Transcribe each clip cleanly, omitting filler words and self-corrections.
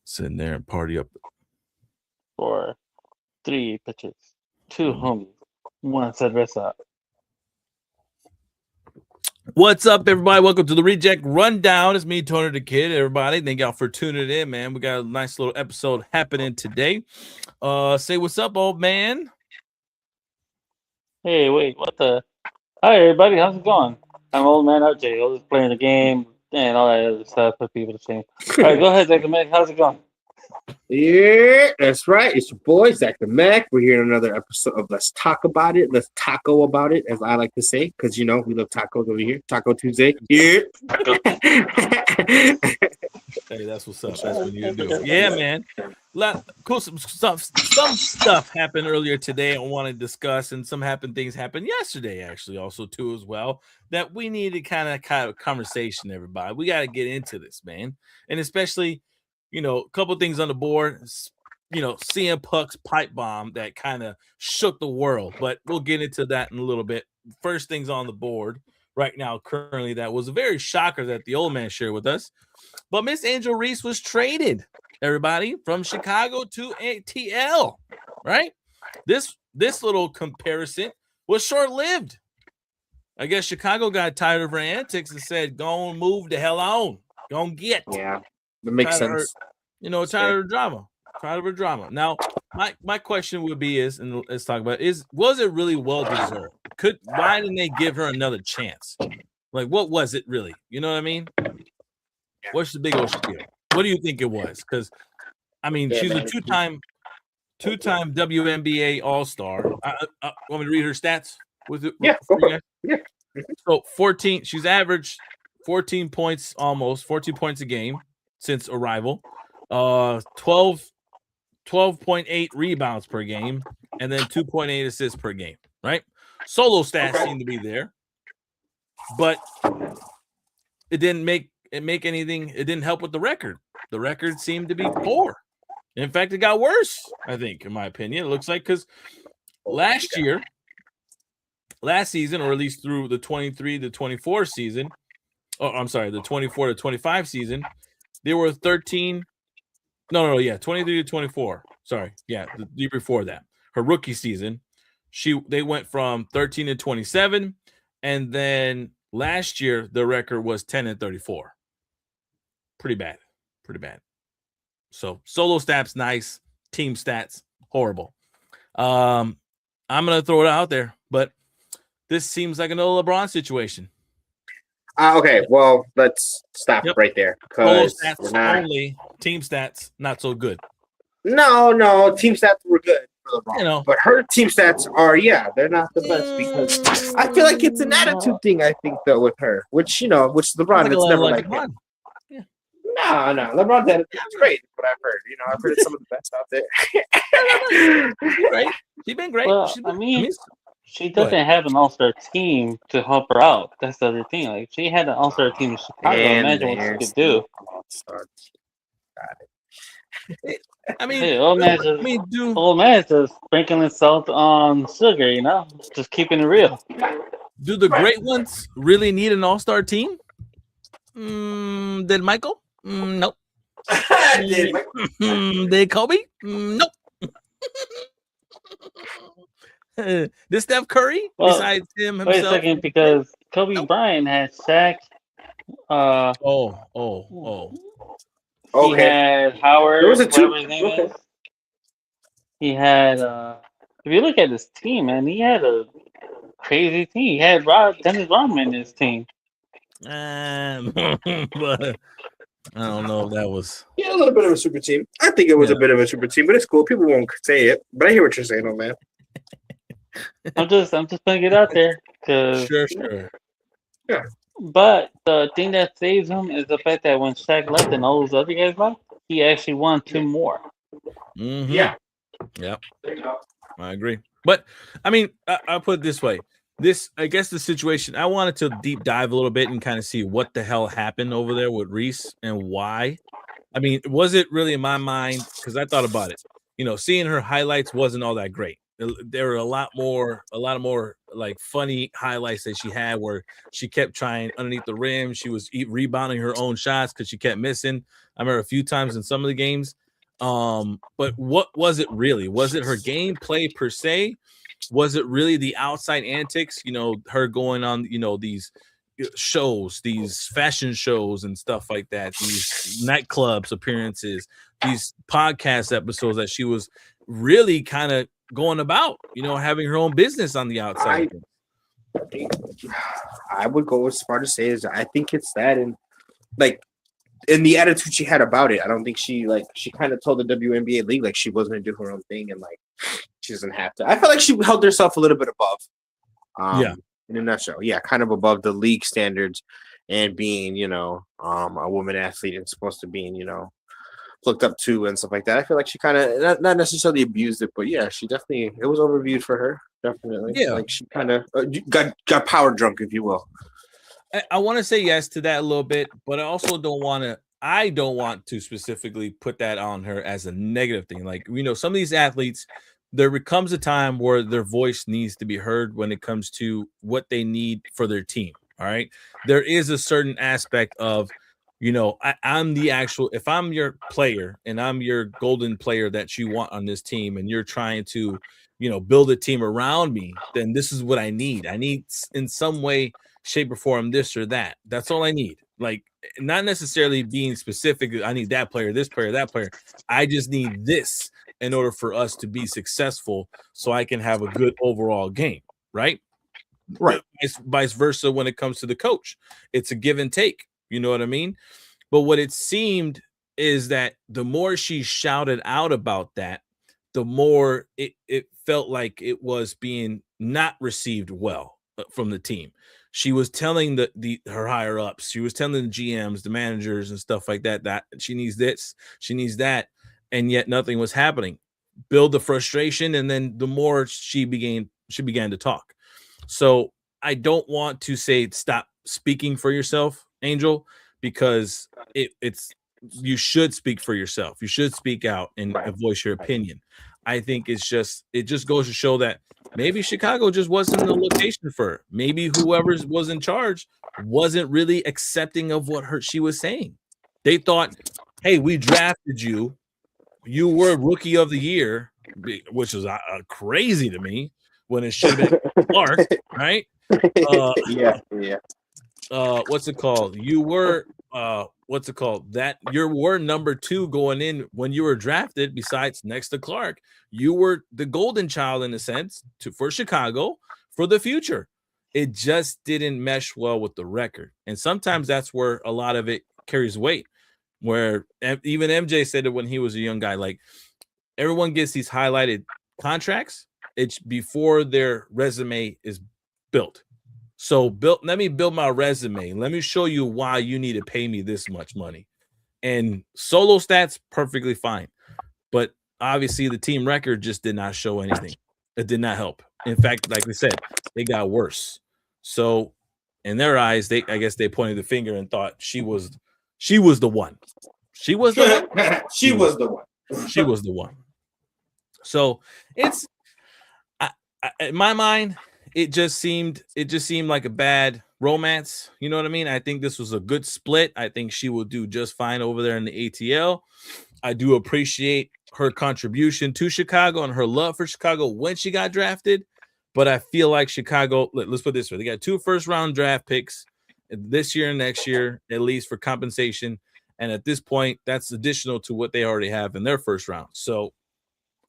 Sitting there and party up. For 3 pitches, 2 homies, 1 cerveza. What's up, everybody? Welcome to the Reject Rundown. It's me, Tony the Kid. Everybody, thank y'all for tuning in, man. We got a nice little episode happening today. Say what's up, old man. Hey, wait, what the? Hi, everybody, how's it going? I'm old man RJ. I was playing the game and all that other stuff for people to see. All right, go ahead, Zach the Mac. How's it going? Yeah, that's right. It's your boy, Zach the Mac. We're here in another episode of Let's Talk About It. Let's taco about it, as I like to say, because, you know, we love tacos over here. Taco Tuesday. Yeah. Hey, that's what's up. That's what you do. Yeah, man. Cool. Some stuff happened earlier today I want to discuss, and things happened yesterday, actually, also too, as well, that we need to kind of conversation, everybody. We got to get into this, man. And especially, you know, a couple things on the board, you know, CM Punk's pipe bomb that kind of shook the world, but we'll get into that in a little bit. First things on the board right now, currently, that was a very shocker that the old man shared with us. But Miss Angel Reese was traded, everybody, from Chicago to ATL, right? This little comparison was short-lived. I guess Chicago got tired of her antics and said, go and move the hell on. Go and get. Yeah, that makes sense. Tired of her drama. Tired of her drama. Now, my question would be and let's talk about was it really well-deserved? Why didn't they give her another chance? Like, what was it really? You know what I mean? What's the big old spiel? What do you think it was? Because, I mean, she's a two-time WNBA All-Star. Want me to read her stats? Yeah, go for it. Yeah. So, she's averaged 14 points almost, 14 points a game since arrival. 12.8 rebounds per game, and then 2.8 assists per game, right? Solo stats seem to be there, but it didn't make anything. It didn't help with the record. The record seemed to be poor. In fact, it got worse, I think, in my opinion. It looks like because last season, or at least through the 23 to 24 season, the 24 to 25 season, they were 13. 23 to 24. Sorry. Yeah, the year before that. Her rookie season, they went from 13 to 27, and then last year the record was 10 and 34. Pretty bad. So solo stats nice, team stats horrible. I'm gonna throw it out there, but this seems like an old LeBron situation. Okay, well, let's stop right there. Solo stats only, team stats not so good. No, team stats were good for LeBron. But her team stats are, they're not the best because I feel like it's an attitude thing, I think, though, with her, which LeBron, it's never like him. Yeah. No, LeBron's attitude is great, what I've heard. I've heard it's some of the best out there. Right? She's been great. Well, she doesn't have an all-star team to help her out. That's the other thing. Like, she had an all-star team in Chicago. Imagine what she could do. Old man's just sprinkling salt on sugar, just keeping it real. Do the great ones really need an all-star team? Did Michael? Nope. Did Kobe? Nope. Did Steph Curry besides him himself? Wait a second, because Kobe Bryant had Shaq. He had Howard. There was a two. His name is. He had. If you look at his team, man, he had a crazy team. He had Dennis Rodman in his team. But I don't know if that was. Yeah, a little bit of a super team. I think it was a bit of a super team, but it's cool. People won't say it, but I hear what you're saying, old man. I'm just putting it out there. Sure. Yeah. But the thing that saves him is the fact that when Shaq left and all those other guys left, he actually won 2 more. Mm-hmm. Yeah. I agree. But I mean, I'll put it this way. I guess the situation, I wanted to deep dive a little bit and kind of see what the hell happened over there with Reese and why. I mean, was it really in my mind? Because I thought about it. Seeing her highlights wasn't all that great. there were a lot more like funny highlights that she had where she kept trying underneath the rim. She was rebounding her own shots because she kept missing. I remember a few times in some of the games. But what was it really? Was it her gameplay per se? Was it really the outside antics? Her going on, these shows, these fashion shows and stuff like that, these nightclubs appearances, these podcast episodes that she was really kind of going about, having her own business on the outside. I would go as far to say is I think it's that, and like in the attitude she had about it. I don't think she kind of told the WNBA league like she wasn't gonna do her own thing and like she doesn't have to. I feel like she held herself a little bit above. In a nutshell, kind of above the league standards and being, a woman athlete and supposed to being, looked up to and stuff like that. I feel like she kind of not necessarily abused it, but she definitely, it was overviewed for her. Definitely. Yeah. Like she kind of got power drunk, if you will. I want to say yes to that a little bit, but I also don't want to specifically put that on her as a negative thing. Like, some of these athletes, there becomes a time where their voice needs to be heard when it comes to what they need for their team. All right. There is a certain aspect of, I'm the actual, if I'm your player and I'm your golden player that you want on this team and you're trying to, build a team around me, then this is what I need. I need in some way, shape or form, this or that. That's all I need. Like, not necessarily being specific. I need that player, this player, that player. I just need this in order for us to be successful so I can have a good overall game, right? Right. Vice versa when it comes to the coach. It's a give and take. You know what I mean? But what it seemed is that the more she shouted out about that, the more it felt like it was being not received well from the team. She was telling her higher ups, she was telling the GMs, the managers and stuff like that she needs this, she needs that, and yet nothing was happening. Build the frustration, and then the more she began to talk. So I don't want to say stop speaking for yourself, Angel, because it's you should speak for yourself. You should speak out and voice your opinion. I think it just goes to show that maybe Chicago just wasn't the location for her. Maybe whoever was in charge wasn't really accepting of what she was saying. They thought, hey, we drafted you. You were rookie of the year, which is crazy to me when it should have been Clark, right? What's it called? You were that you were number 2 going in when you were drafted, besides next to Clark. You were the golden child in a sense for Chicago for the future. It just didn't mesh well with the record. And sometimes that's where a lot of it carries weight, where even MJ said it when he was a young guy, like everyone gets these highlighted contracts. It's before their resume is built. So let me build my resume. Let me show you why you need to pay me this much money. And solo stats, perfectly fine. But obviously the team record just did not show anything. It did not help. In fact, like we said, they got worse. So in their eyes, I guess they pointed the finger and thought she was the one. She was the one. She was the one. She was the one. So it's in my mind, it just seemed like a bad romance. You know what I mean? I think this was a good split. I think she will do just fine over there in the ATL. I do appreciate her contribution to Chicago and her love for Chicago when she got drafted. But I feel like Chicago, let's put it this way. They got 2 first-round draft picks this year and next year, at least for compensation. And at this point, that's additional to what they already have in their first round. So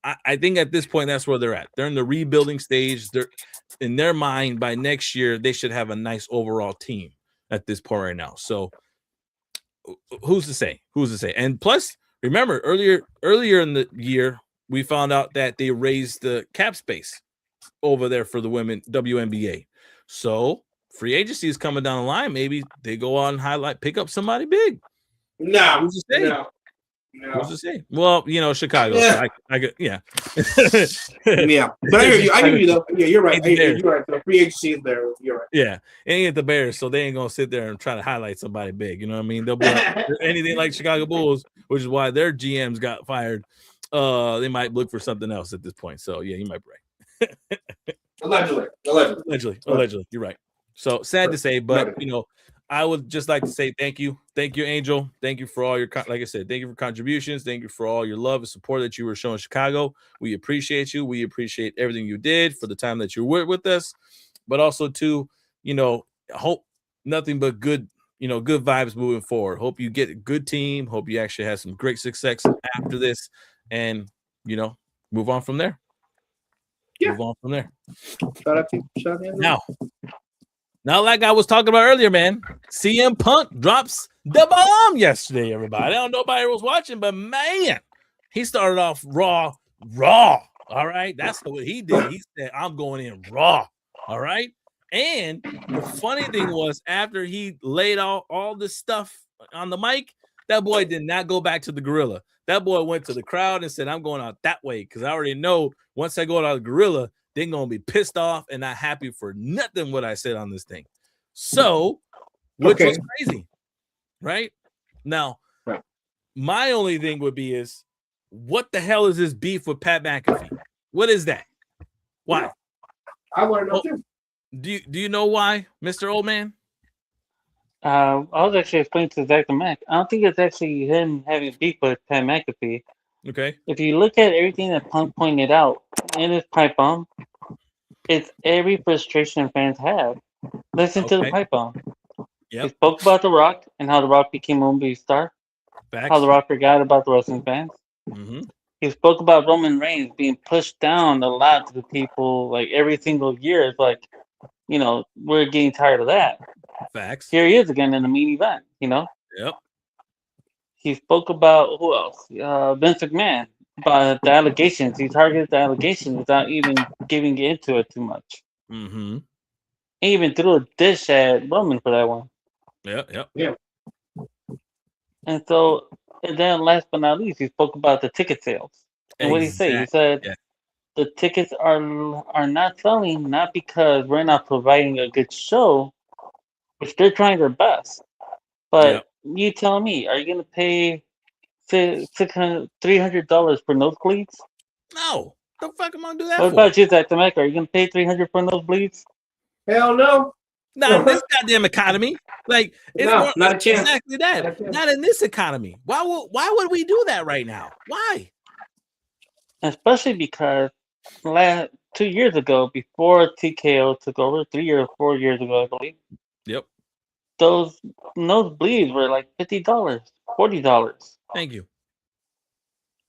I think at this point, that's where they're at. They're in the rebuilding stage. They're in their mind, by next year, they should have a nice overall team at this point right now. So who's to say? And plus, remember, earlier in the year, we found out that they raised the cap space over there for the women WNBA. So free agency is coming down the line. Maybe they go on and pick up somebody big. No, who's to say? No. Who's to say? Well, Chicago. Yeah. So yeah. But I hear you though. Yeah, you're right. You're right. The free agency is there. You're right. Yeah, it ain't the Bears, so they ain't gonna sit there and try to highlight somebody big. You know what I mean? They'll be like, anything like Chicago Bulls, which is why their GMs got fired. They might look for something else at this point. So yeah, you might be Allegedly. You're right. So sad to say, but I would just like to say thank you, Angel. Thank you for all your, like I said, thank you for contributions. Thank you for all your love and support that you were showing Chicago. We appreciate you. We appreciate everything you did for the time that you were with us, but also too, hope nothing but good, good vibes moving forward. Hope you get a good team. Hope you actually have some great success after this, and move on from there. Yeah. Move on from there. Shout out to Now, like I was talking about earlier, man, CM Punk drops the bomb yesterday, everybody. I don't know if nobody was watching, but man, he started off raw. All right. That's what he did. He said, I'm going in raw. All right. And the funny thing was, after he laid out all this stuff on the mic, that boy did not go back to the gorilla. That boy went to the crowd and said, I'm going out that way because I already know once I go out of the gorilla, they're going to be pissed off and not happy for nothing what I said on this thing. So, which was crazy, right? Now, my only thing would be is, what the hell is this beef with Pat McAfee? What is that? Why? I want to know too. Do you know why, Mr. Old Man? I was actually explaining to Dr. Mac. I don't think it's actually him having beef with Pat McAfee. Okay. If you look at everything that Punk pointed out in his pipe bomb, it's every frustration fans have. Listen to the pipe bomb. Yep. He spoke about The Rock and how The Rock became a movie star. Facts. How The Rock forgot about the wrestling fans. Mm-hmm. He spoke about Roman Reigns being pushed down a lot to the people, like every single year. It's like, we're getting tired of that. Facts. Here he is again in the main event, Yep. He spoke about, who else? Vince McMahon, about the allegations. He targeted the allegations without even giving into it too much. Mm-hmm. He even threw a dish at Roman for that one. Yeah. And so, and then last but not least, he spoke about the ticket sales. And what did he say? He said, the tickets are not selling, not because we're not providing a good show, which they're trying their best. But you tell me, are you going to pay $300 for nosebleeds? No. The fuck am I going to do that What for? about you, Dr. Mac? Are you going to pay $300 for nosebleeds? Hell no. Not in this goddamn economy. Like, it's no, not a chance. Exactly that. Not in this economy. Why would we do that right now? Why? Especially because 2 years ago, before TKO took over, 3 or 4 years ago, I believe. Yep. Those nosebleeds were like $50, $40. Thank you.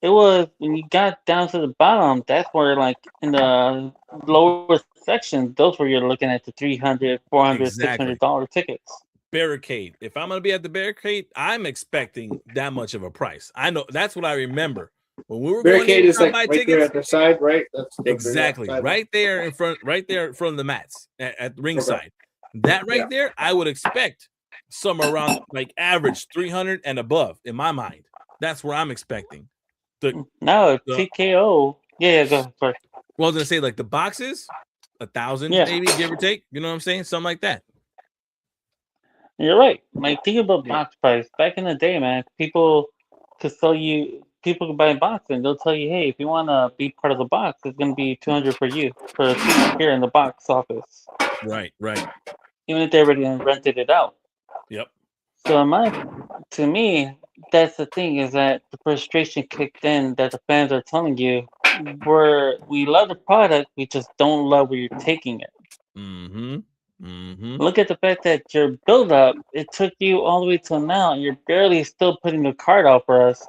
It was when you got down to the bottom, that's where, like, in the lower section, those were you're looking at the $300, $400, $600 tickets. Barricade. If I'm going to be at the barricade, I'm expecting that much of a price. I know that's what I remember. When we were barricade going is like right tickets, there at the side, right? That's exactly right there in front, right there in front of the mats at the ringside. That right there, I would expect somewhere around like average 300 and above in my mind. That's where I'm expecting. TKO. Yeah, go ahead. Sorry. Well, I was gonna say like the boxes, 1,000 maybe, give or take. You know what I'm saying? Something like that. You're right. Like, think about box price. Back in the day, man, people could buy a box and they'll tell you, hey, if you want to be part of the box, it's going to be $200 for you for a seat here in the box office. Right. Even if they already rented it out. Yep. So to me, that's the thing, is that the frustration kicked in that the fans are telling you, we love the product, we just don't love where you're taking it. Mm-hmm. Look at the fact that your build-up, it took you all the way till now, and you're barely still putting the card out for us.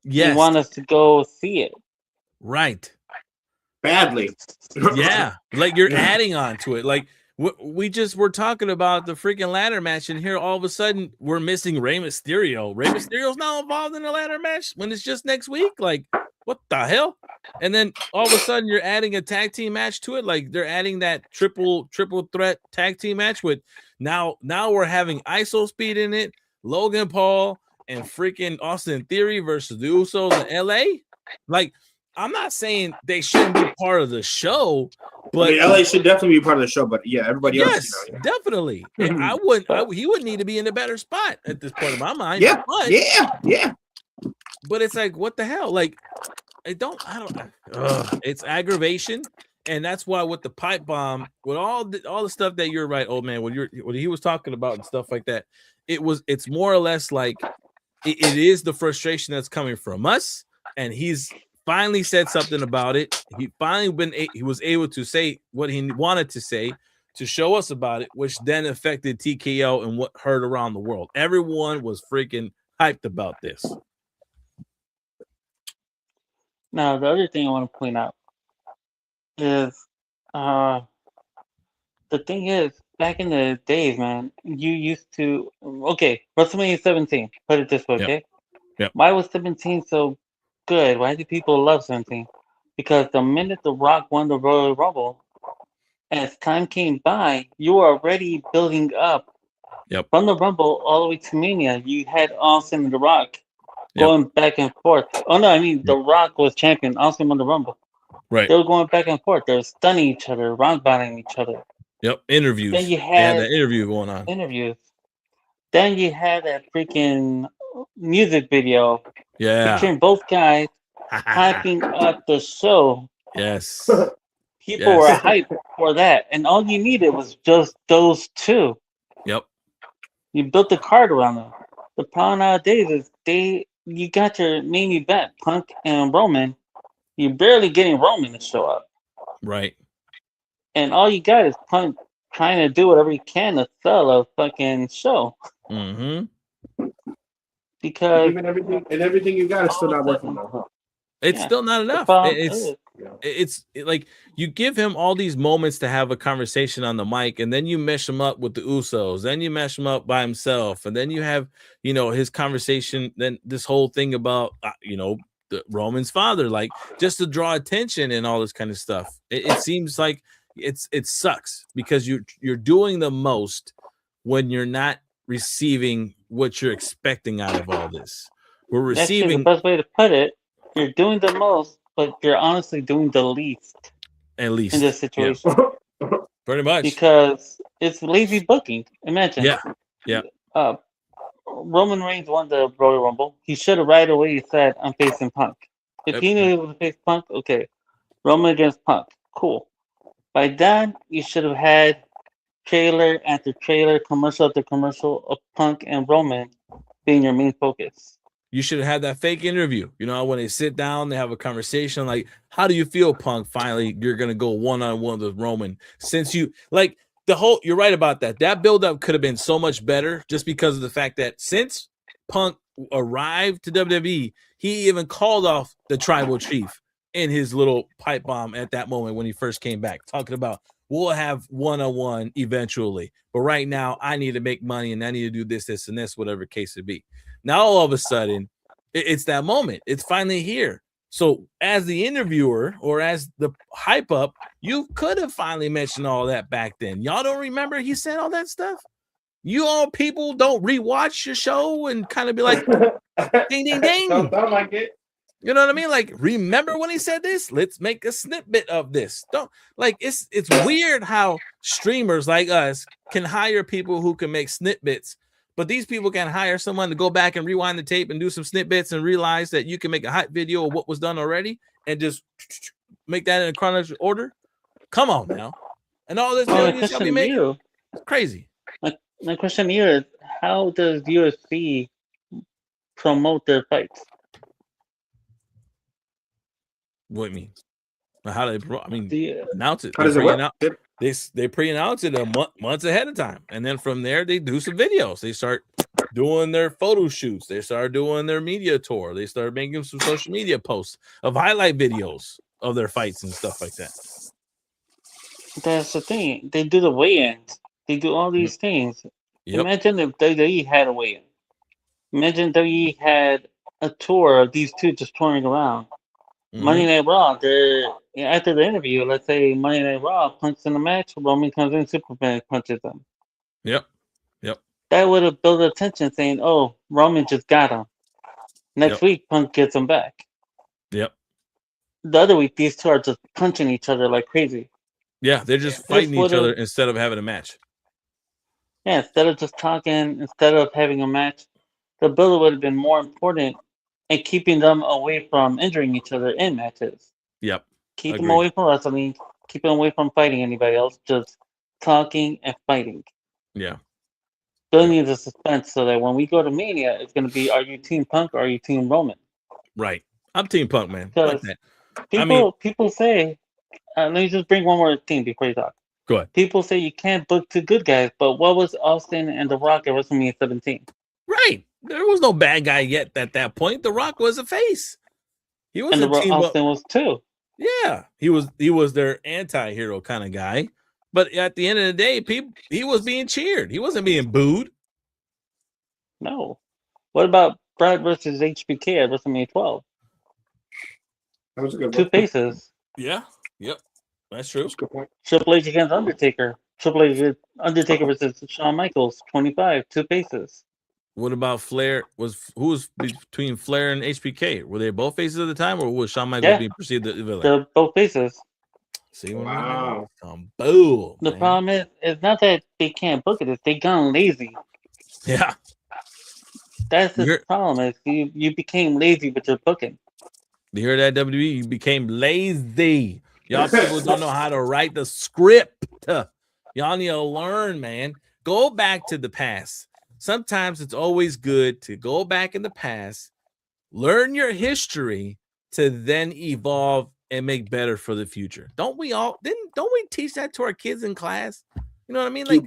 Yes. You want us to go see it. Right. Badly. Yeah. Like you're adding on to it. Like we just were talking about the freaking ladder match, and here all of a sudden we're missing Rey Mysterio. Rey Mysterio's now involved in a ladder match when it's just next week. Like, what the hell? And then all of a sudden you're adding a tag team match to it. Like they're adding that triple threat tag team match with now we're having ISO Speed in it, Logan Paul and freaking Austin Theory versus the Usos in LA. Like, I'm not saying they shouldn't be part of the show, but LA should definitely be part of the show. But yeah, everybody else. Definitely. And he would need to be in a better spot at this point in my mind. Yeah, yeah. But it's like, what the hell? Like, it's aggravation. And that's why with the pipe bomb, with all the stuff that you're right, old man, what he was talking about and stuff like that, it's more or less like it is the frustration that's coming from us, and he's finally said something about it. He was able to say what he wanted to say to show us about it, which then affected TKO and what heard around the world. Everyone was freaking hyped about this. Now, the other thing I want to point out is the thing is, back in the days, man, you used to WrestleMania 17. Put it this way, okay? Yep. Why was 17 so good? Why do people love 17? Because the minute The Rock won the Royal Rumble, as time came by, you were already building up. Yep. From the Rumble all the way to Mania, you had Austin and The Rock going back and forth. Oh no, I mean The Rock was champion. Austin won the Rumble. Right. They were going back and forth. They were stunning each other, round bottoming each other. Yep. Interviews. Then you they had had that interview going on. Interviews. Then you had that freaking music video. Yeah. Featuring both guys hyping up the show. Yes. People were hyped for that. And all you needed was just those two. Yep. You built the card around them. The problem nowadays is you got your main event, Punk and Roman. You're barely getting Roman to show up. Right. And all you got is Punk trying to do whatever he can to sell a fucking show. Mm-hmm. Because everything you got is still not working though, huh? It's still not enough. It's like you give him all these moments to have a conversation on the mic, and then you mesh him up with the Usos, then you mesh him up by himself, and then you have, his conversation, then this whole thing about, the Roman's father, like just to draw attention and all this kind of stuff. It seems like it sucks because you're doing the most when you're not receiving what you're expecting out of all this. We're receiving. Actually, the best way to put it, you're doing the most, but you're honestly doing the least. At least in this situation. Yeah. Pretty much. Because it's lazy booking. Imagine. Yeah. Roman Reigns won the Royal Rumble. He should have right away said, I'm facing Punk. If he knew he was face Punk, okay. Roman against Punk. Cool. By then, you should have had trailer after trailer, commercial after commercial of Punk and Roman being your main focus. You should have had that fake interview. When they sit down, they have a conversation like, how do you feel, Punk? Finally, you're going to go one-on-one with Roman. Since you're right about that. That buildup could have been so much better just because of the fact that since Punk arrived to WWE, he even called off the tribal chief in his little pipe bomb at that moment when he first came back, talking about, we'll have one-on-one eventually. But right now, I need to make money and I need to do this, and this, whatever case it be. Now, all of a sudden, it's that moment. It's finally here. So as the interviewer or as the hype up, you could have finally mentioned all that back then. Y'all don't remember he said all that stuff? You all people don't rewatch your show and kind of be like, ding, ding, ding. Don't like it. You know what I mean? Like, remember when he said this? Let's make a snippet of this. It's weird how streamers like us can hire people who can make snippets, but these people can hire someone to go back and rewind the tape and do some snippets and realize that you can make a hype video of what was done already and just make that in a chronological order. Come on now. And all this videos shall be made. It's crazy. My question here is, how does UFC promote their fights? What do you mean? How do they announce it? How does it work? They pre-announce it months ahead of time, and then from there they do some videos. They start doing their photo shoots. They start doing their media tour. They start making some social media posts of highlight videos of their fights and stuff like that. That's the thing. They do the weigh-ins. They do all these things. Yep. Imagine if WWE had a weigh-in. Imagine WWE had a tour of these two just touring around. Monday Night Raw, after the interview, let's say Monday Night Raw punches in the match, Roman comes in, Superman punches them. Yep. That would have built attention saying, oh, Roman just got him. Next week, Punk gets him back. Yep. The other week, these two are just punching each other like crazy. Yeah, they're just fighting each other instead of having a match. Yeah, instead of just talking, instead of having a match, the build would have been more important and keeping them away from injuring each other in matches. Yep. Keep them away from wrestling. keeping away from fighting anybody else, just talking and fighting. Yeah. Building the suspense so that when we go to Mania, it's going to be, are you Team Punk or are you Team Roman? Right. I'm Team Punk, man. Because Like people say, let me just bring one more thing before you talk. Go ahead. People say you can't book two good guys, but what was Austin and The Rock at WrestleMania 17? Right. There was no bad guy yet at that point. The Rock was a face. He was a team Austin was too. Yeah, he was their anti-hero kind of guy. But at the end of the day, he was being cheered. He wasn't being booed. No. What about Brad versus HBK at WrestleMania 12? That was a good one. Two faces. Yeah. Yep. That's true. That's a good point. Triple H against Undertaker. Undertaker versus Shawn Michaels, 25, two faces. What about Flair? Who was between Flair and HBK? Were they both faces at the time, or was Shawn Michaels being perceived as the villain? They're both faces. See what I mean? Boom. The problem is, it's not that they can't book it; it's they gone lazy. Yeah. That's the problem. Is you became lazy with your booking. You hear that, WWE? You became lazy. Y'all people don't know how to write the script. Y'all need to learn, man. Go back to the past. Sometimes it's always good to go back in the past, learn your history to then evolve and make better for the future. Don't we teach that to our kids in class? You know what I mean? Like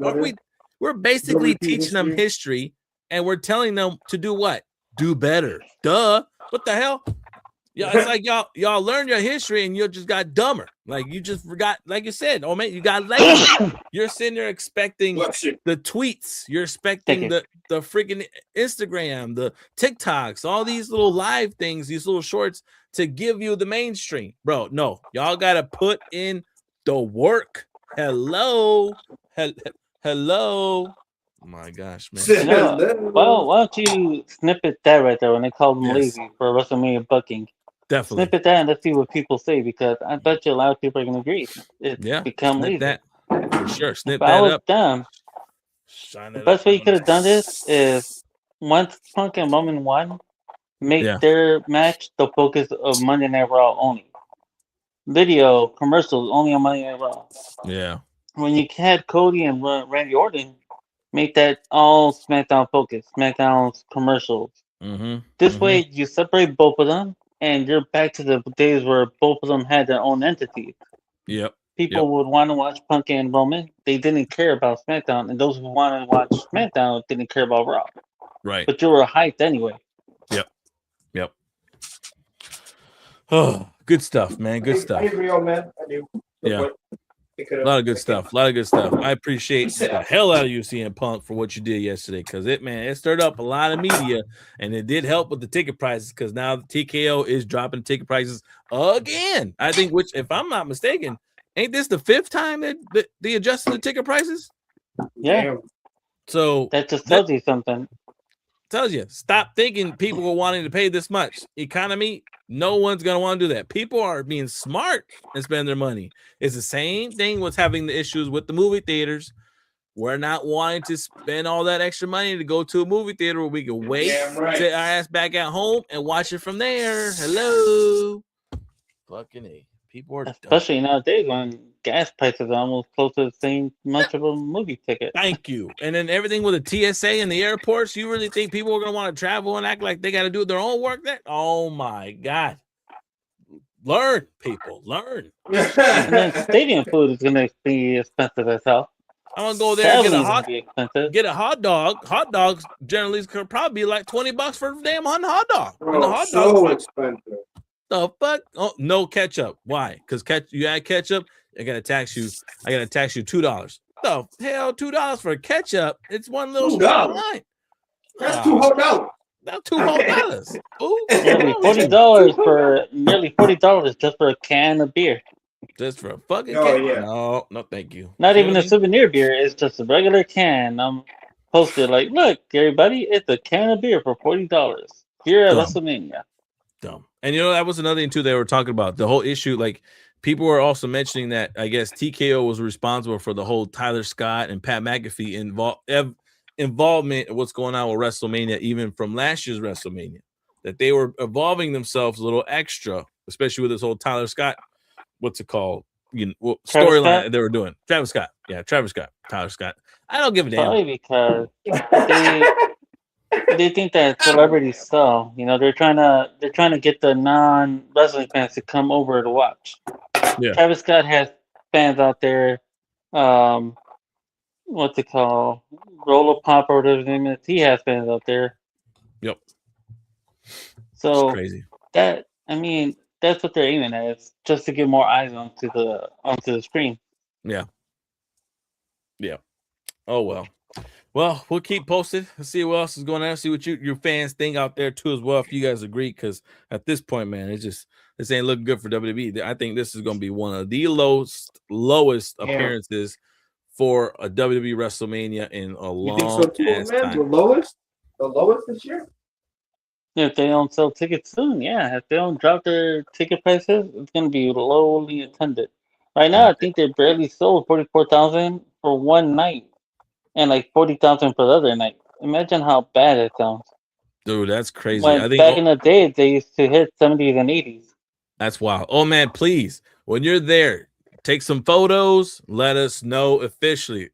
we're basically teaching them history and we're telling them to do what? Do better. Duh. What the hell? Yeah, it's like y'all learned your history and you just got dumber. Like you just forgot, like you said, oh man, you got lazy. You're sitting there expecting the tweets, you're expecting the freaking Instagram, the TikToks, all these little live things, these little shorts to give you the mainstream. Bro, no, y'all gotta put in the work. Hello. Oh my gosh, man. You know, well, why don't you snippet that right there when they call them lazy for WrestleMania booking? Definitely. Snippet that and let's see what people say, because I bet you a lot of people are going to agree. It's become lazy. That. For sure. Snip that I was up. Dumb. The best way you could have done this is once Punk and Roman won, make their match the focus of Monday Night Raw only. Video, commercials only on Monday Night Raw. Yeah. When you had Cody and Randy Orton, make that all SmackDown focus, SmackDown's commercials. This way, you separate both of them, and you're back to the days where both of them had their own entities. Yep. People would want to watch Punk and Roman. They didn't care about SmackDown, and those who wanted to watch SmackDown didn't care about Raw. Right. But you were hyped anyway. Yep. Oh, good stuff, man. Good stuff. I agree on that. I do. Yeah. A lot of good stuff. I appreciate the hell out of you, CM Punk, for what you did yesterday, because it stirred up a lot of media, and it did help with the ticket prices, because now the TKO is dropping ticket prices again. I think, which, if I'm not mistaken, ain't this the 5th time that they adjusted the ticket prices? Yeah. So that just tells you something. Tells you, stop thinking people were wanting to pay this much. Economy, no one's going to want to do that. People are being smart and spend their money. It's the same thing with having the issues with the movie theaters. We're not wanting to spend all that extra money to go to a movie theater where we can wait, sit our ass back at home and watch it from there. Hello. Fucking A. People are especially dumb. Nowadays when gas prices are almost close to the same much of a movie ticket. Thank you. And then everything with the TSA and the airports, you really think people are going to want to travel and act like they got to do their own work? That, oh my God. Learn, people. Learn. And then stadium food is going to be expensive as hell. I'm going to go there and get a hot dog. Hot dogs generally could probably be like $20 for a damn hot dog. Bro, and the hot so expensive. The fuck? Oh, no ketchup. Why? Because you add ketchup, I gotta tax you $2. The hell, $2 for ketchup? It's one little straight line. That's $2 whole dollars. That's $2 whole dollars. Nearly $40 for nearly $40 just for a can of beer. Just for a fucking can? Yeah. No, thank you. Not even a souvenir beer. It's just a regular can. I'm posted like, look, everybody, it's a can of beer for $40 here at WrestleMania. Dumb. And you know, that was another thing too they were talking about. The whole issue, like people were also mentioning that I guess TKO was responsible for the whole Tyler Scott and Pat McAfee involvement in what's going on with WrestleMania, even from last year's WrestleMania. That they were evolving themselves a little extra, especially with this whole Tyler Scott, what's it called? storyline they were doing. Travis Scott. Yeah, Travis Scott. Tyler Scott. I don't give a damn. Probably because they think that celebrities sell. They're trying to get the non-wrestling fans to come over to watch. Yeah. Travis Scott has fans out there. What's it called? Roller Pop or whatever his name is. He has fans out there. Yep. So it's crazy. That's what they're aiming at. It's just to get more eyes onto the screen. Yeah. Yeah. Oh well. Well, we'll keep posted. Let's see what else is going on. See what your fans think out there too as well. If you guys agree, because at this point, man, this ain't looking good for WWE. I think this is going to be one of the lowest appearances for a WWE WrestleMania in a long time. The lowest this year. If they don't sell tickets soon, if they don't drop their ticket prices, it's going to be lowly attended. Right now, I think they barely sold 44,000 for one night, and like 40,000 for the other night. Imagine how bad it sounds. Dude, that's crazy. I think back in the day, they used to hit 70s and 80s. That's wild. Oh man, please, when you're there, take some photos. Let us know officially.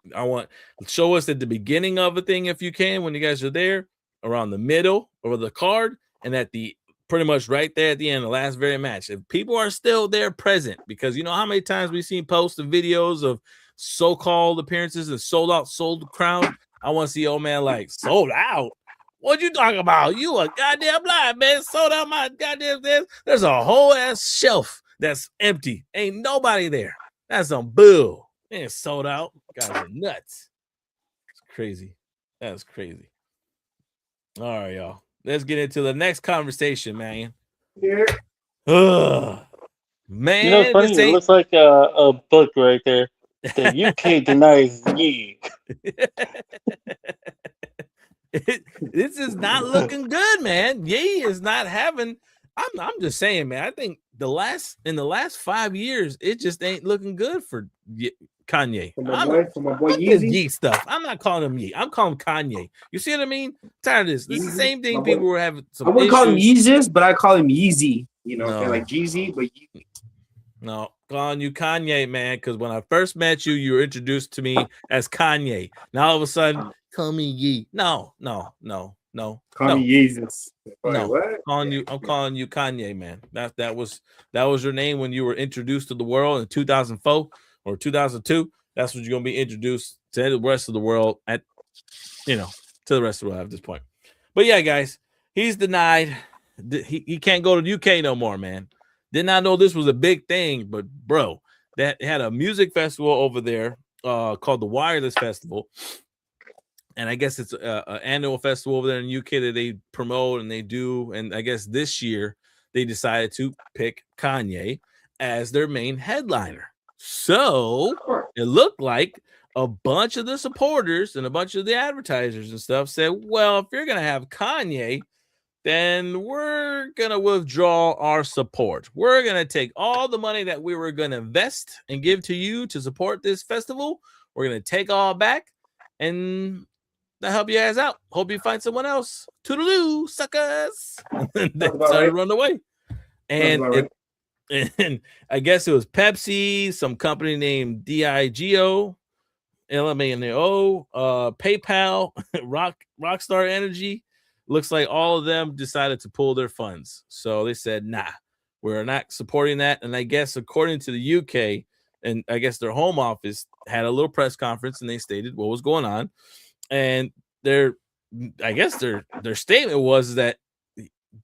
Show us at the beginning of a thing if you can, when you guys are there, around the middle of the card, and at the pretty much right there at the end, the last very match. If people are still there present, because you know how many times we've seen posts and videos of so-called appearances and sold crowd. I want to see old man like sold out. What you talking about? You a goddamn lie, man. Sold out my goddamn this. There's a whole ass shelf that's empty. Ain't nobody there. That's some bull. Man, sold out. Guys are nuts. It's crazy. That's crazy. All right, y'all. Let's get into the next conversation, man. Yeah. Man, it's funny. It looks like a book right there. The UK denies ye. This is not looking good, man. Ye is not having. I'm just saying, man. I think in the last 5 years, it just ain't looking good for Kanye. For my boy Yeezy. Ye stuff. I'm not calling him Ye. I'm calling him Kanye. You see what I mean? I'm tired of this. This is the same thing. People were having some. I wouldn't call him Yeezus, but I call him Yeezy. Like Jeezy, but Yeezy. No, calling you Kanye, man, because when I first met you, you were introduced to me as Kanye. Now all of a sudden, call me Ye. No. Call me Jesus. No, what? I'm calling you Kanye, man. That was your name when you were introduced to the world in 2004 or 2002. That's what you're gonna be introduced to the rest of the world to the rest of the world at this point. But yeah, guys, he's denied. He can't go to the UK no more, man. Did not know this was a big thing, but bro, that had a music festival over there called the Wireless Festival. And I guess it's an annual festival over there in the UK that they promote and they do. And I guess this year they decided to pick Kanye as their main headliner. So it looked like a bunch of the supporters and a bunch of the advertisers and stuff said, well, if you're going to have Kanye, then we're going to withdraw our support. We're going to take all the money that we were going to invest and give to you to support this festival. We're going to take all back and that help you guys out. Hope you find someone else. Toodaloo, suckers. And they started running away. And I guess it was Pepsi, some company named DIGO, LMAO, PayPal, Rockstar Energy. Looks like all of them decided to pull their funds. So they said, nah, we're not supporting that. And I guess according to the UK, and I guess their home office had a little press conference and they stated what was going on. And their statement was that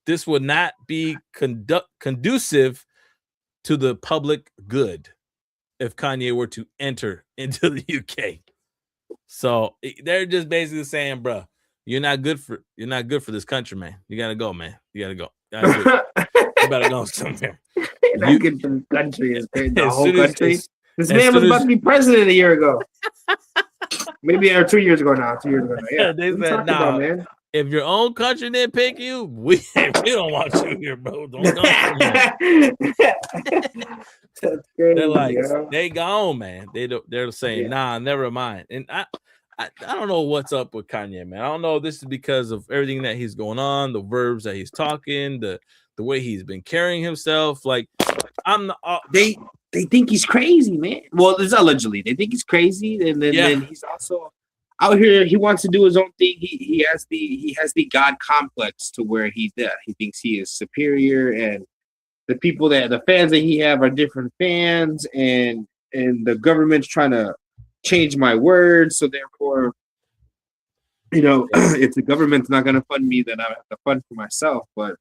this would not be conducive to the public good if Kanye were to enter into the UK. So they're just basically saying, bro, you're not good for this country, man. You gotta go, man. You gotta go. You better go somewhere. Not good for the country. Is the whole country. This man was about to be president a year ago. Maybe 2 years ago now. 2 years ago now. Yeah. They said, nah, man. If your own country didn't pick you, we don't want you here, bro. Don't come That's crazy, they're like, they gone, man. They're saying, nah, never mind. And I don't know what's up with Kanye, man. I don't know if this is because of everything that he's going on, the verbs that he's talking, the way he's been carrying himself. Like, they think he's crazy, man. Well, it's allegedly they think he's crazy, and then he's also out here. He wants to do his own thing. He has the God complex to where he thinks he is superior, and the fans that he have are different fans, and the government's trying to change my words, so therefore, if the government's not going to fund me, then I have to fund for myself. But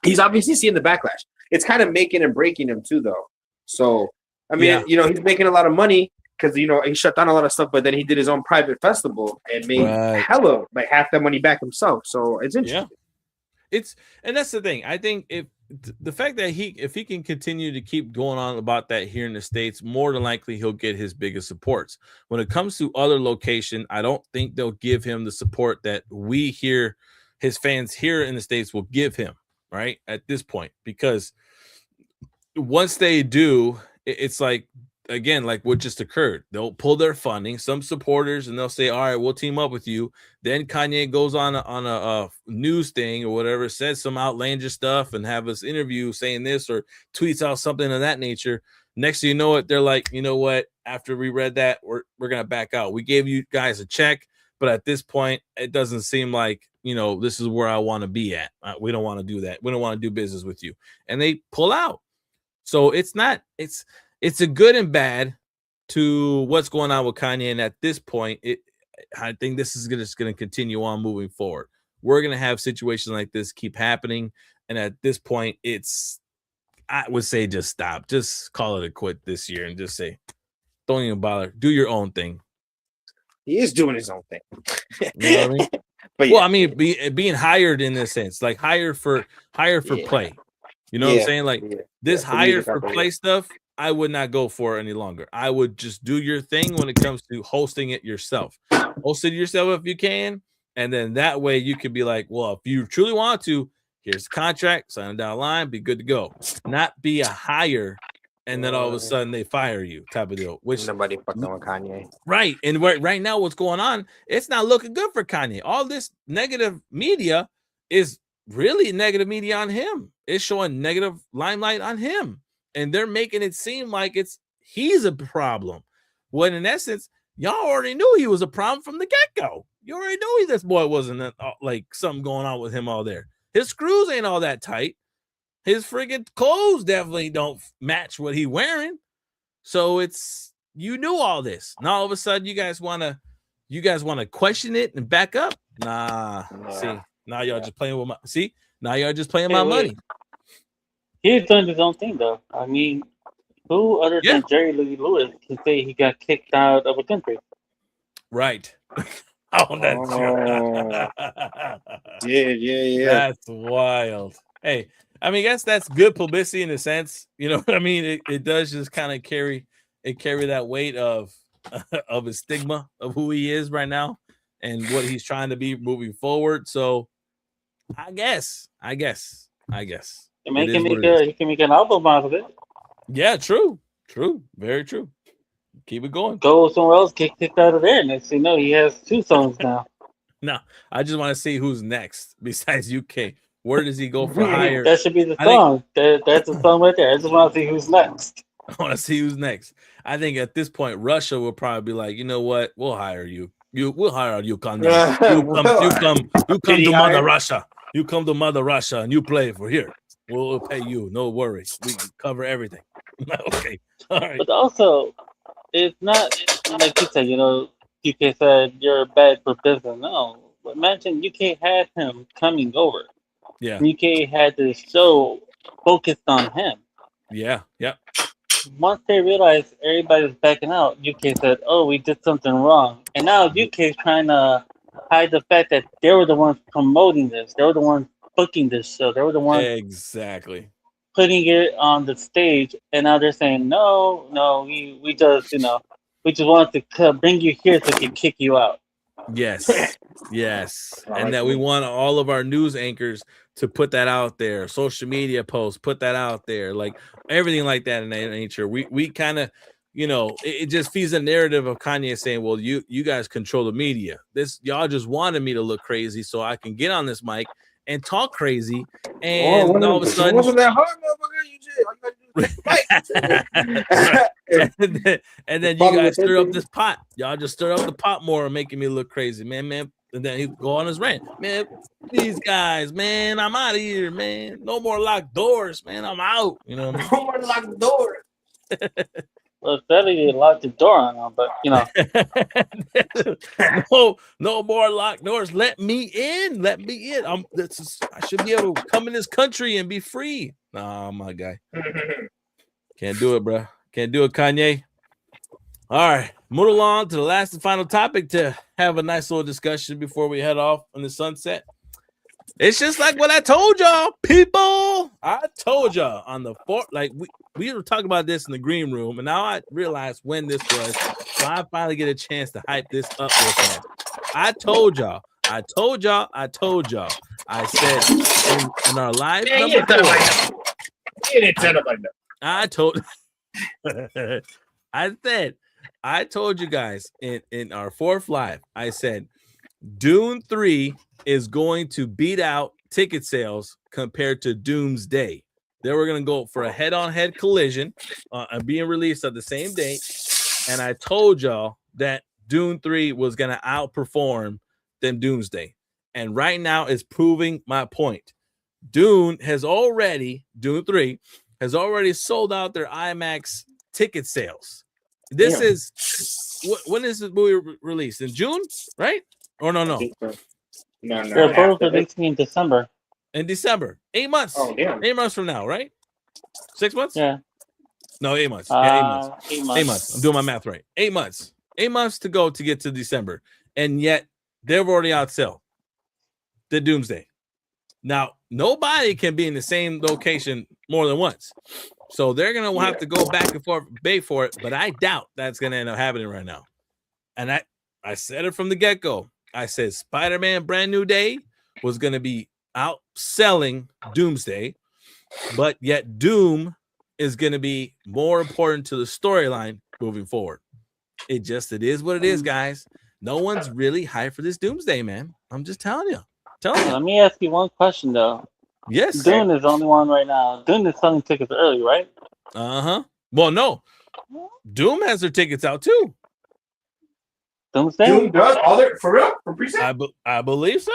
he's obviously seeing the backlash. It's kind of making and breaking him too, though. So I mean, he's making a lot of money because he shut down a lot of stuff, but then he did his own private festival and made half that money back himself. So it's interesting. And that's the thing. I think if the fact that if he can continue to keep going on about that here in the States, more than likely he'll get his biggest supports. When it comes to other location, I don't think they'll give him the support that we here, his fans here in the States, will give him right at this point, because once they do, it's like, again, like what just occurred. They'll pull their funding, some supporters, and they'll say, all right, we'll team up with you. Then Kanye goes on a news thing or whatever, says some outlandish stuff and have us interview saying this or tweets out something of that nature. Next thing you know it, they're like, you know what? After we read that, we're going to back out. We gave you guys a check, but at this point, it doesn't seem like, this is where I want to be at. We don't want to do that. We don't want to do business with you. And they pull out. So it's a good and bad to what's going on with Kanye. And at this point, I think this is just going to continue on moving forward. We're going to have situations like this keep happening. And at this point, I would say just stop. Just call it a quit this year and just say, don't even bother. Do your own thing. He is doing his own thing. You know what I mean? But well, I mean, being hired in this sense, like hire for play. You know what I'm saying? Like this hire for play stuff, I would not go for it any longer. I would just do your thing when it comes to hosting it yourself. Host it yourself if you can. And then that way you can be like, well, if you truly want to, here's the contract, sign it down the line, be good to go. Not be a hire and then all of a sudden they fire you type of deal. Which nobody fucking with Kanye. Right. And right now what's going on, it's not looking good for Kanye. All this negative media is really negative media on him. It's showing negative limelight on him. And they're making it seem like he's a problem. When in essence, y'all already knew he was a problem from the get-go. You already knew this boy wasn't like something going on with him all there. His screws ain't all that tight. His friggin' clothes definitely don't match what he wearing. So you knew all this. Now all of a sudden you guys want to question it and back up? Nah. See, now y'all just playing with my money. He's doing his own thing, though. I mean, who other than Jerry Lee Lewis can say he got kicked out of a country? Right. Oh, that's true. Yeah. That's wild. Hey, I mean, I guess that's good publicity in a sense. You know what I mean? It does just kind of carry that weight of a stigma of who he is right now and what he's trying to be moving forward. So I guess. He can make an album out of it. Yeah, true. Very true. Keep it going. Go somewhere else, get kicked out of there. Next thing you know, he has 2 songs now. No, I just want to see who's next besides UK. Where does he go for hire? That should be the song. That's the song right there. I just want to see who's next. I want to see who's next. I think at this point, Russia will probably be like, you know what? We'll hire you. We'll hire you. Come to Mother Russia. You come to Mother Russia and you play for here. We'll pay you. No worries. We can cover everything. Okay. All right. But also, it's not like you said, UK said you're bad for business. No. But imagine UK had him coming over. Yeah. UK had this show focused on him. Yeah. Once they realized everybody's backing out, UK said, oh, we did something wrong. And now UK is trying to hide the fact that they were the ones promoting this. They were the ones booking this show. They were the ones exactly putting it on the stage. And now they're saying, no, we just, we just wanted to bring you here so we can kick you out. Yes. And that we want all of our news anchors to put that out there, social media posts, put that out there, like everything like that in that nature. We kind of, it just feeds a narrative of Kanye saying, well, you guys control the media. Y'all just wanted me to look crazy so I can get on this mic and talk crazy. And all of a sudden, it wasn't that hard, motherfucker. You just all you gotta do is and then you guys stir up this pot. Y'all just stir up the pot more, making me look crazy, man. And then he go on his rant, man. These guys, man, I'm out of here, man. No more locked doors, man. I'm out. You know what I mean? No more locked doors. Well, better you lock the door on them, but no more locked doors. Let me in. Let me in. I should be able to come in this country and be free. Nah, my guy. Can't do it, bro. Can't do it, Kanye. All right, move along to the last and final topic to have a nice little discussion before we head off in the sunset. It's just like what I told y'all, people. I told y'all on the 4th, like we were talking about this in the green room, and now I realize when this was, so I finally get a chance to hype this up real fast. I told y'all. I said in our live number 4. You didn't tell nobody that. I told you guys in our 4th live, I said Dune 3 is going to beat out ticket sales compared to Doomsday. They were going to go for a head-on-head collision and being released at the same date. And I told y'all that Dune 3 was going to outperform than Doomsday. And right now it's proving my point. Dune 3 has already sold out their IMAX ticket sales. This is when is this movie released? In June, right? Or no. No. They're both releasing in December. In December. 8 months. Oh, yeah. 8 months from now, right? 6 months? Yeah. No, 8 months. Yeah, 8 months. 8 months. 8 months. I'm doing my math right. 8 months. 8 months to go to get to December. And yet they've already outsold the Doomsday. Now, nobody can be in the same location more than once. So they're going to have to go back and forth, bait for it. But I doubt that's going to end up happening right now. And I said it from the get-go. I said Spider-Man Brand New Day was going to be outselling Doomsday. But yet Doom is going to be more important to the storyline moving forward. It is what it is, guys. No one's really hyped for this Doomsday, man. I'm just telling you. Let me ask you one question, though. Yes. Dune is the only one right now. Dune is selling tickets early, right? Uh-huh. Well, no. Doom has their tickets out, too. Doomsday? Doom does? All their, for real? For pre-sale? I believe so.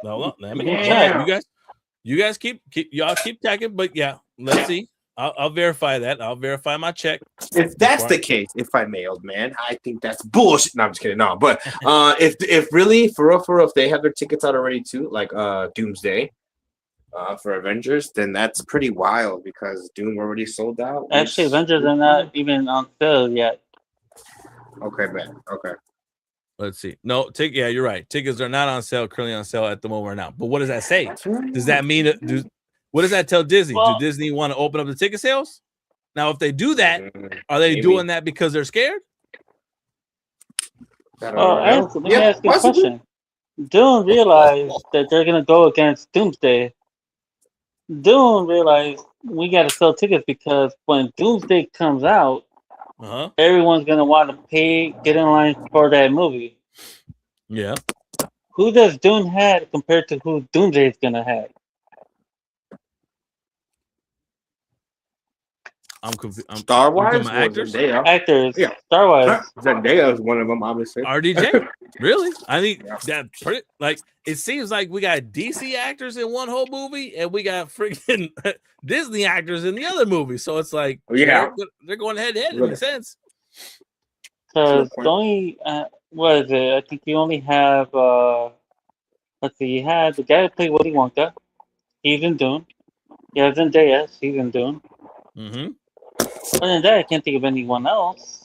No, let me check. You guys keep checking, but yeah, let's see. I'll verify that. I'll verify my check. If that's the case, if I may, old man, I think that's bullshit. No, I'm just kidding. No, but if really for real, if they have their tickets out already too, like Doomsday, for Avengers, then that's pretty wild because Doom already sold out. Actually, Avengers are not even on sale yet. Okay, man. Okay. Let's see. No, you're right. Tickets are not on sale, currently on sale at the moment right now. But what does that say? Does that mean what does that tell Disney? Do Disney want to open up the ticket sales? Now, if they do that, are they doing that because they're scared? Let me ask you a question. Dune realized that they're going to go against Doomsday. Dune realized we got to sell tickets because when Doomsday comes out, everyone's going to want to get in line for that movie. Yeah. Who does Dune have compared to who Doomsday is going to have? I'm confused. Star Wars? Actors? Actors. Yeah. Star Wars. Zendaya is one of them, obviously. RDJ? Really? I think that pretty, like, it seems like we got DC actors in one whole movie and we got freaking Disney actors in the other movie. So it's like, they're going head to head in a sense. Because only, what is it? I think you only have, let's see, you had the guy who played Willy Wonka. He's in Dune. You have Zendaya. She's in Dune. Mm-hmm. Other than that, I can't think of anyone else.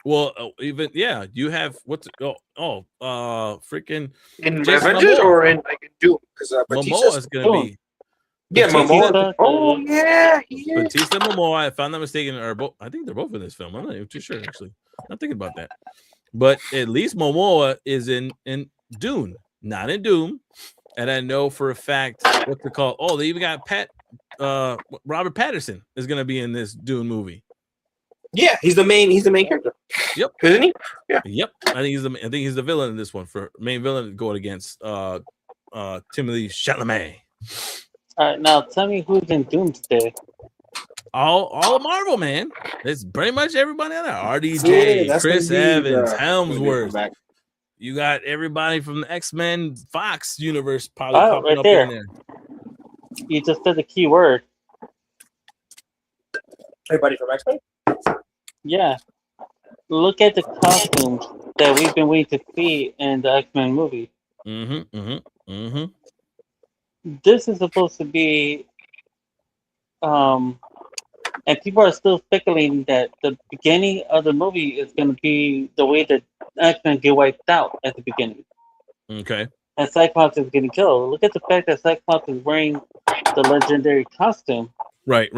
Well, you have freaking in Avengers or in Doom? Because Momoa is going to be. Yeah, Momoa. Oh yeah, he is. Batista and Momoa, if I'm not mistaken, are both. I think they're both in this film. I'm not even too sure actually. Not thinking about that, but at least Momoa is in Dune, not in Doom. And I know for a fact what's it called? Oh, they even got Robert Pattinson is going to be in this Dune movie. Yeah, he's the main character. Yep, isn't he? Yeah. Yep. I think he's the villain in this one for main villain going against Timothée Chalamet. All right, now tell me who's in Doomsday. All of Marvel, man. It's pretty much everybody on there. RDJ, Chris Evans, Helmsworth. You got everybody from the X-Men Fox universe probably popping up in there. You just said the key word. Everybody from X-Men? Yeah. Look at the costumes that we've been waiting to see in the X-Men movie. This is supposed to be and people are still speculating that the beginning of the movie is going to be the way that X-Men get wiped out at the beginning. Okay. And Cyclops is getting killed. Look at the fact that Cyclops is wearing the legendary costume. Right.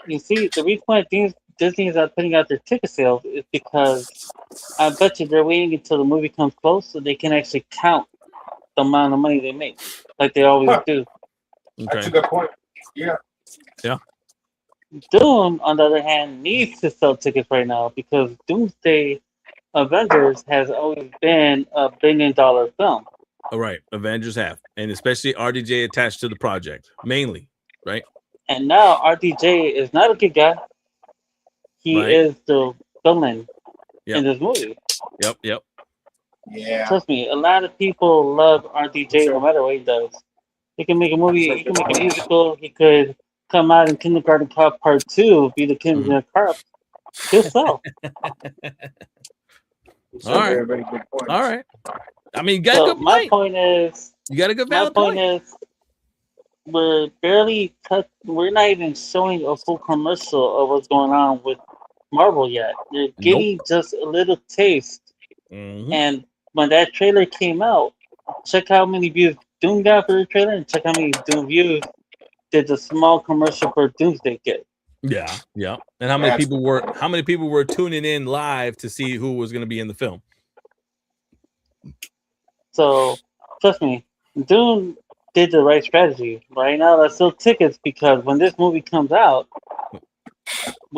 You see, the reason why Disney is not putting out their ticket sales is because I bet you they're waiting until the movie comes close so they can actually count the amount of money they make, like they always do. Okay. That's a good point. Yeah. Doom, on the other hand, needs to sell tickets right now because Doomsday Avengers has always been a $1 billion film. All right, Avengers have, and especially RDJ attached to the project, mainly, right? And now RDJ is not a good guy. He is the villain in this movie. Yep. Yeah. Trust me, a lot of people love RDJ no matter what he does. He can make a movie, he can make a musical, he could come out in Kindergarten Cop Part 2, be the Kindergarten Cop. He'll sell. All right. I mean, you got a good point. My point is, you got a good valid point. My point is, we're not even showing a full commercial of what's going on with Marvel yet. They're getting just a little taste. And when that trailer came out, check how many views Doom got for the trailer and check how many Doom views did the small commercial for Doomsday get. Yeah. And how many people were tuning in live to see who was going to be in the film? So, trust me, Doom did the right strategy. Right now, let's sell tickets because when this movie comes out,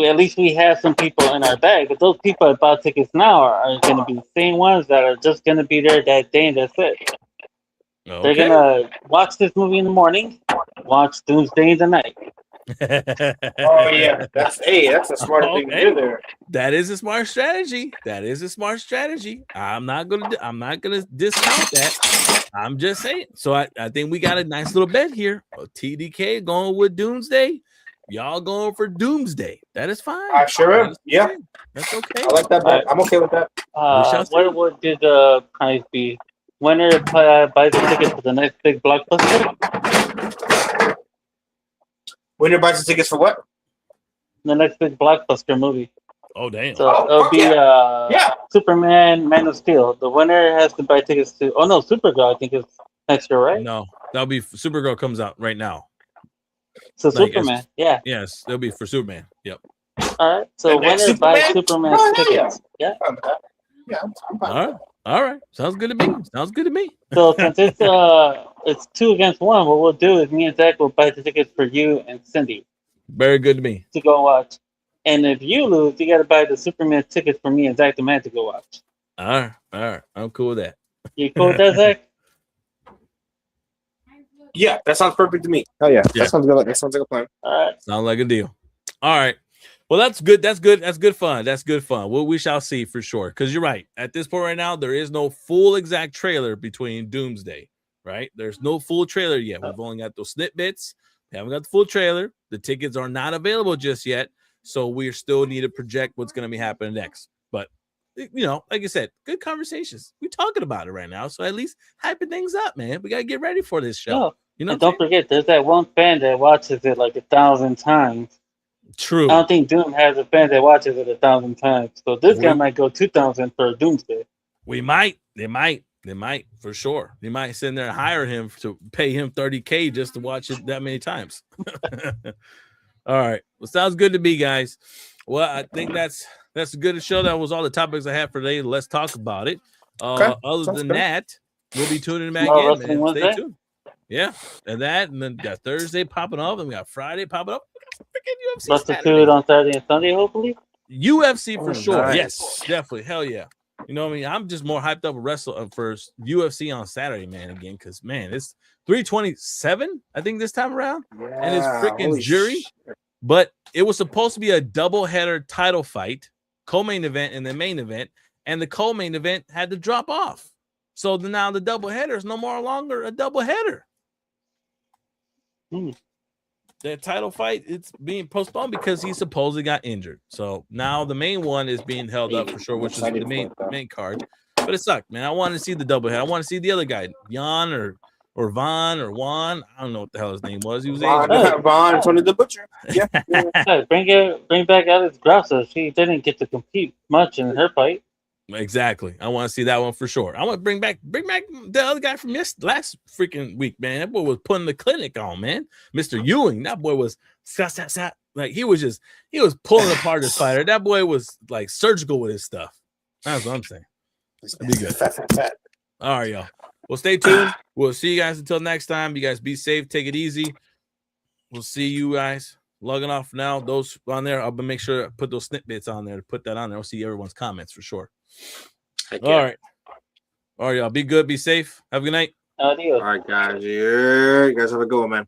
at least we have some people in our bag. But those people that bought tickets now are going to be the same ones that are just going to be there that day and that's it. Okay. They're going to watch this movie in the morning, watch Doomsday in the night. Oh yeah, that's a smart thing to do there. That is a smart strategy. I'm not gonna discount that. I'm just saying. So I think we got a nice little bet here. TDK going with Doomsday. Y'all going for Doomsday. That is fine. I sure am. Yeah, that's okay. I like that bet. I'm okay with that. What did the prize be? Winner buys a ticket for the next big blockbuster. Winner buys the tickets for what? The next big blockbuster movie. Oh, damn. So it'll be Superman, Man of Steel. The winner has to buy tickets to... Oh, no, Supergirl, I think, is next year, right? No, that'll be... Supergirl comes out right now. So Superman, yeah. Yes, that'll be for Superman. Yep. All right, so winner buys Superman's tickets. Yeah. All right. Sounds good to me. So since it's 2 against 1, what we'll do is me and Zach will buy the tickets for you and Cindy. Very good to me. To go watch. And if you lose, you got to buy the Superman tickets for me and Zach the Man to go watch. All right. I'm cool with that. You cool with that, Zach? Yeah, that sounds perfect to me. Oh yeah. That sounds good. That sounds like a plan. All right. Sounds like a deal. All right. Well, that's good. That's good fun. Well, we shall see for sure. Because you're right. At this point right now, there is no full exact trailer between Doomsday, right? There's no full trailer yet. We've only got those snippets. We haven't got the full trailer. The tickets are not available just yet. So we still need to project what's going to be happening next. But, like I said, good conversations. We're talking about it right now. So at least hyping things up, man. We got to get ready for this show. Oh, and don't forget, there's that one fan that watches it like 1,000 times. True. I don't think Doom has a fan that watches it 1,000 times. So this guy might go 2,000 for Doomsday. We might. They might for sure. They might sit there and hire him to pay him $30,000 just to watch it that many times. All right. Well, sounds good to me, guys. Well, I think that's a good show. That was all the topics I had for today. Let's talk about it. Other than that, we'll be tuning back in, man. Stay tuned. Yeah, and then got Thursday popping up, and we got Friday popping up. Freaking UFC Substitute on Saturday and Sunday, hopefully. UFC for sure. Nice. Yes, definitely. Hell yeah. You know what I mean? I'm just more hyped up for UFC on Saturday, man, again, because, man, it's 327, I think, this time around. Yeah, and it's freaking jury. but it was supposed to be a doubleheader title fight, co-main event and the main event, and the co-main event had to drop off. So now the doubleheader is no more longer a doubleheader. That title fight, it's being postponed because he supposedly got injured. So now the main one is being held up for sure, which is the main card. But it sucked, man. I want to see the doubleheader. I want to see the other guy, Jan or Von or Juan. I don't know what the hell his name was. He was Von, Tony the Butcher. Yeah. Bring back Alex Grasso. She didn't get to compete much in her fight. Exactly. I want to see that one for sure. I want to bring back the other guy from last freaking week, man. That boy was putting the clinic on, man. Mr. Ewing. That boy was like he was pulling apart his fighter. That boy was like surgical with his stuff. That's what I'm saying. That'd be good. All right, y'all. Well, stay tuned. We'll see you guys until next time. You guys be safe. Take it easy. We'll see you guys. Logging off now. Those on there, I'll make sure to put those snippets on there to put that on there. I'll see everyone's comments for sure. All right, y'all. Be good. Be safe. Have a good night. Adios. All right, guys. You guys have a good one, man.